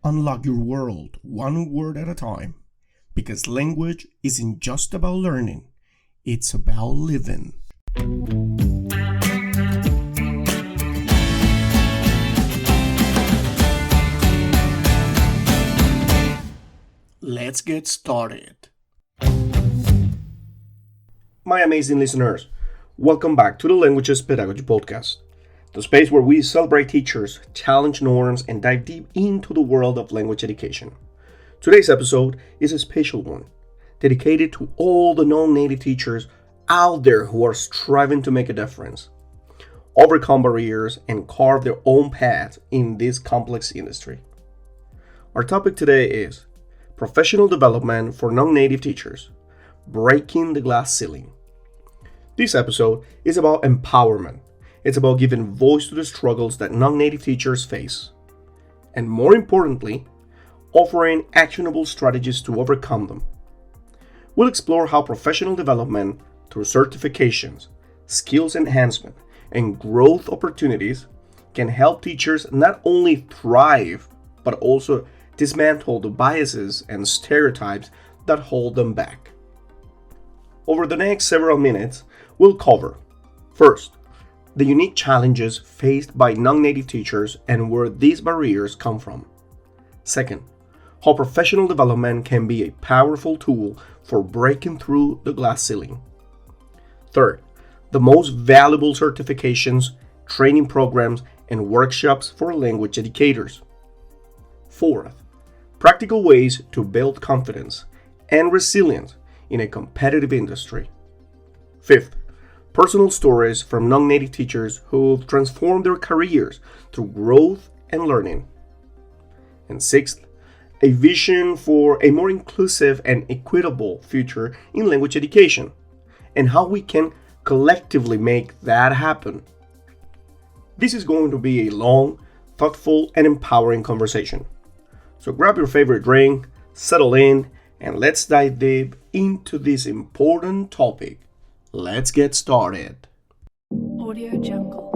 unlock your world one word at a time, because language isn't just about learning, it's about living. Let's get started. My amazing listeners, welcome back to the Languages Pedagogy Podcast, the space where we celebrate teachers, challenge norms, and dive deep into the world of language education. Today's episode is a special one, dedicated to all the non-native teachers out there who are striving to make a difference, overcome barriers, and carve their own path in this complex industry. Our topic today is professional development for non-native teachers, breaking the glass ceiling. This episode is about empowerment. It's about giving voice to the struggles that non-native teachers face, and more importantly, offering actionable strategies to overcome them. We'll explore how professional development through certifications, skills enhancement, and growth opportunities can help teachers not only thrive, but also dismantle the biases and stereotypes that hold them back. Over the next several minutes, we'll cover, first, the unique challenges faced by non-native teachers and where these barriers come from. Second, how professional development can be a powerful tool for breaking through the glass ceiling. Third, the most valuable certifications, training programs, and workshops for language educators. Fourth, practical ways to build confidence and resilience in a competitive industry. Fifth, personal stories from non-native teachers who've transformed their careers through growth and learning. And sixth, a vision for a more inclusive and equitable future in language education, and how we can collectively make that happen. This is going to be a long, thoughtful, and empowering conversation. So grab your favorite drink, settle in, and let's dive deep into this important topic. Let's get started. Audio Jungle.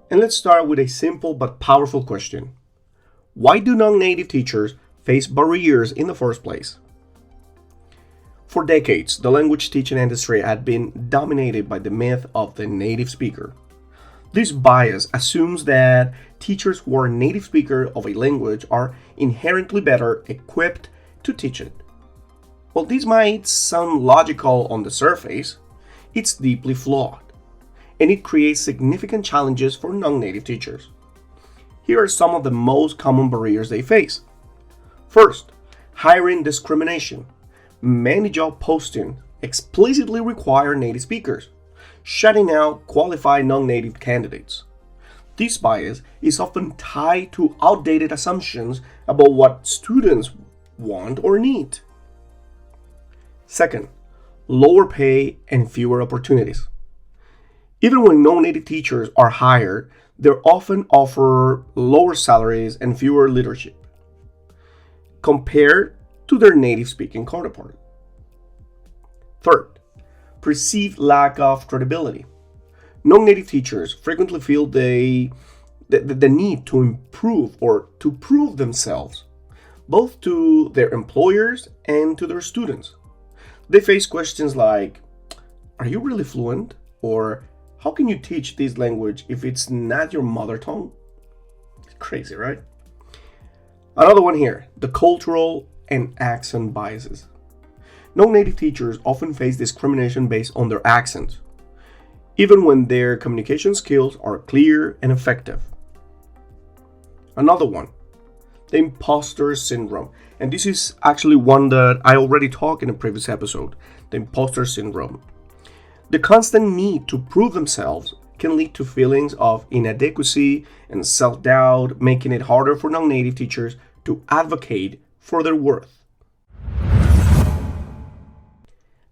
And let's start with a simple but powerful question. Why do non-native teachers face barriers in the first place? For decades, the language teaching industry had been dominated by the myth of the native speaker. This bias assumes that teachers who are native speakers of a language are inherently better equipped to teach it. While this might sound logical on the surface, it's deeply flawed, and it creates significant challenges for non-native teachers. Here are some of the most common barriers they face. First, hiring discrimination. Many job postings explicitly require native speakers, shutting out qualified non-native candidates. This bias is often tied to outdated assumptions about what students want or need. Second, lower pay and fewer opportunities. Even when non-native teachers are hired, they're often offered lower salaries and fewer leadership compared to their native-speaking counterpart. Third, perceived lack of credibility. Non-native teachers frequently feel the need to improve or to prove themselves, both to their employers and to their students. They face questions like, are you really fluent? Or how can you teach this language if it's not your mother tongue? It's crazy, right? Another one here, the cultural and accent biases. Non-native teachers often face discrimination based on their accent, even when their communication skills are clear and effective. Another one, the imposter syndrome. And this is actually one that I already talked in a previous episode, the imposter syndrome. The constant need to prove themselves can lead to feelings of inadequacy and self-doubt, making it harder for non-native teachers to advocate for their worth.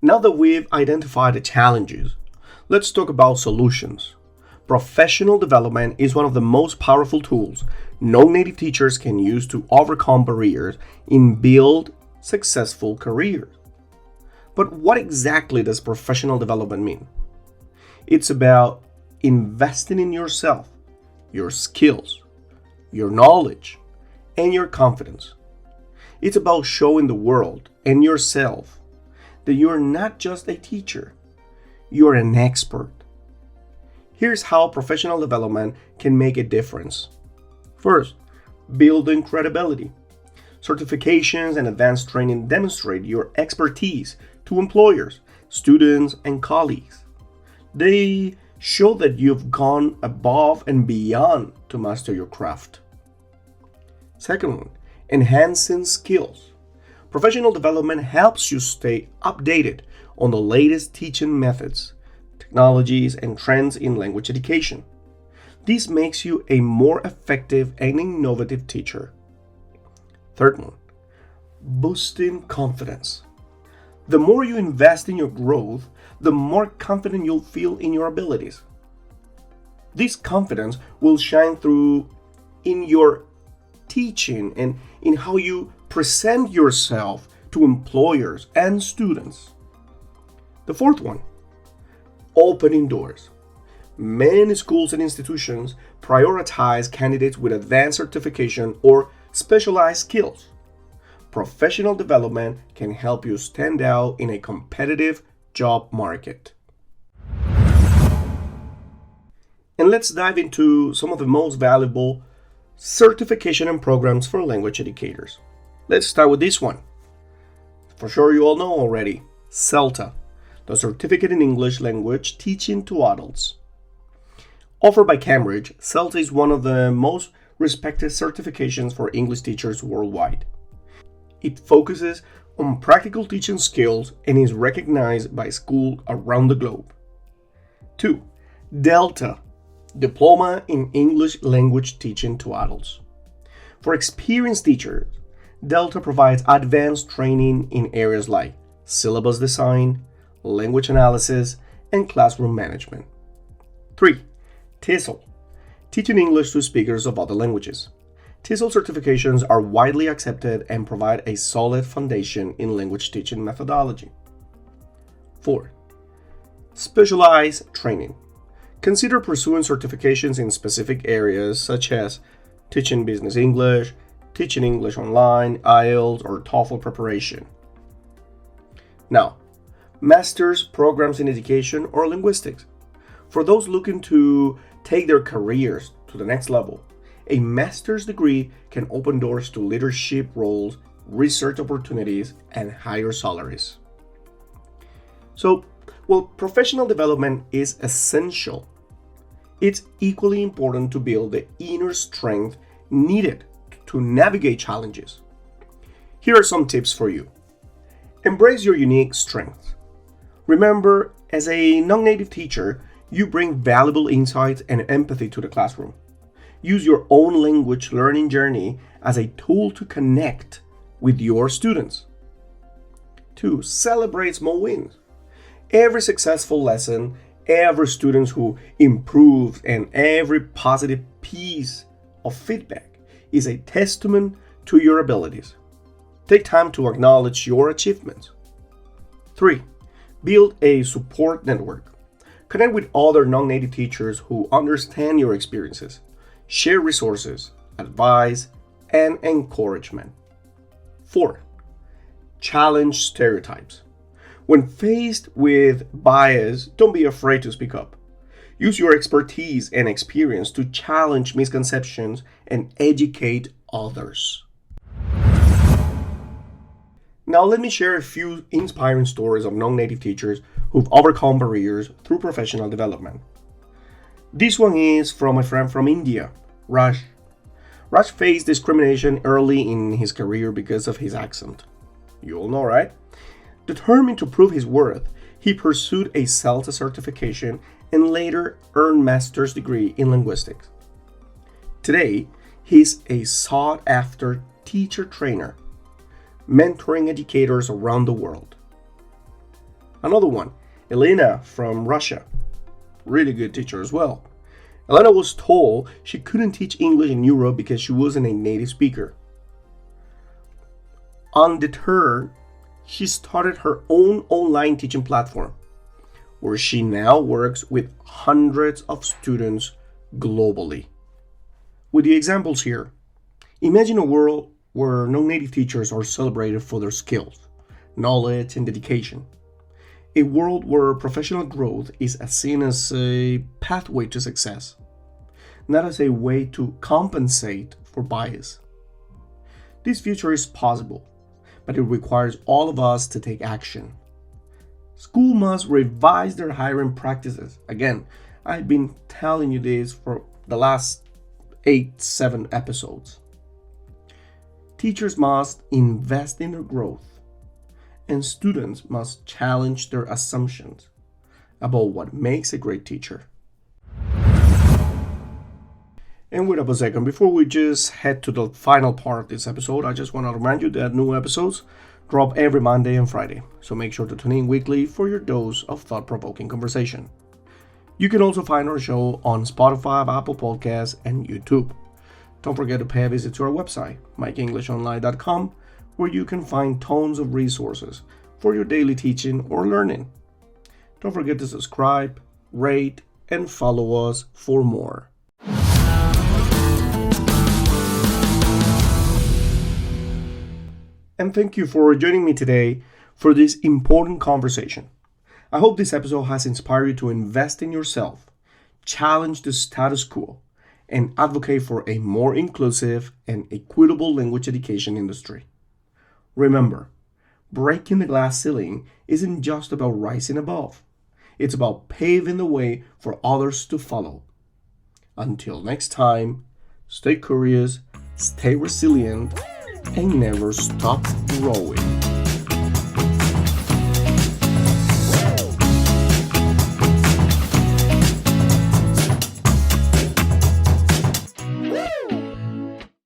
Now that we've identified the challenges, let's talk about solutions. Professional development is one of the most powerful tools non-native teachers can use to overcome barriers and build successful careers. But what exactly does professional development mean? It's about investing in yourself, your skills, your knowledge, and your confidence. It's about showing the world and yourself that you're not just a teacher, you're an expert. Here's how professional development can make a difference. First, building credibility. Certifications and advanced training demonstrate your expertise to employers, students, and colleagues. They show that you've gone above and beyond to master your craft. Second one, enhancing skills. Professional development helps you stay updated on the latest teaching methods, technologies, and trends in language education. This makes you a more effective and innovative teacher. Third one, boosting confidence. The more you invest in your growth, the more confident you'll feel in your abilities. This confidence will shine through in your teaching and in how you present yourself to employers and students. The fourth one, opening doors. Many schools and institutions prioritize candidates with advanced certification or specialized skills. Professional development can help you stand out in a competitive job market. And let's dive into some of the most valuable certification and programs for language educators. Let's start with this one. For sure you all know already, CELTA, the Certificate in English Language Teaching to Adults. Offered by Cambridge, CELTA is one of the most respected certifications for English teachers worldwide. It focuses on practical teaching skills and is recognized by schools around the globe. 2. DELTA, Diploma in English Language Teaching to Adults. For experienced teachers, DELTA provides advanced training in areas like syllabus design, language analysis, and classroom management. 3. TESOL, Teaching English to Speakers of Other Languages. TESOL certifications are widely accepted and provide a solid foundation in language teaching methodology. 4. Specialized training. Consider pursuing certifications in specific areas such as teaching business English, teaching English online, IELTS, or TOEFL preparation. Now, master's programs in education or linguistics. For those looking to take their careers to the next level, a master's degree can open doors to leadership roles, research opportunities, and higher salaries. So, while professional development is essential, it's equally important to build the inner strength needed to navigate challenges. Here are some tips for you. Embrace your unique strengths. Remember, as a non-native teacher, you bring valuable insights and empathy to the classroom. Use your own language learning journey as a tool to connect with your students. 2. Celebrate small wins. Every successful lesson, every student who improves, and every positive piece of feedback is a testament to your abilities. Take time to acknowledge your achievements. 3. Build a support network. Connect with other non-native teachers who understand your experiences. Share resources, advice, and encouragement. 4. Challenge stereotypes. When faced with bias, don't be afraid to speak up. Use your expertise and experience to challenge misconceptions and educate others. Now let me share a few inspiring stories of non-native teachers who've overcome barriers through professional development. This one is from a friend from India, Raj. Raj faced discrimination early in his career because of his accent. You all know, right? Determined to prove his worth, he pursued a CELTA certification and later earned master's degree in linguistics. Today, he's a sought-after teacher trainer, mentoring educators around the world. Another one, Elena from Russia. Really good teacher as well. Elena was told she couldn't teach English in Europe because she wasn't a native speaker. Undeterred, she started her own online teaching platform, where she now works with hundreds of students globally. With the examples here, imagine a world where non-native teachers are celebrated for their skills, knowledge, and dedication. A world where professional growth is seen as a pathway to success, not as a way to compensate for bias. This future is possible, but it requires all of us to take action. School must revise their hiring practices. Again, I've been telling you this for the last 7 episodes. Teachers must invest in their growth, and students must challenge their assumptions about what makes a great teacher. And wait up a second, before we just head to the final part of this episode, I just want to remind you that new episodes drop every Monday and Friday, so make sure to tune in weekly for your dose of thought-provoking conversation. You can also find our show on Spotify, Apple Podcasts, and YouTube. Don't forget to pay a visit to our website, MikeEnglishOnline.com, where you can find tons of resources for your daily teaching or learning. Don't forget to subscribe, rate, and follow us for more. And thank you for joining me today for this important conversation. I hope this episode has inspired you to invest in yourself, challenge the status quo, and advocate for a more inclusive and equitable language education industry. Remember, breaking the glass ceiling isn't just about rising above. It's about paving the way for others to follow. Until next time, stay curious, stay resilient, and never stop growing.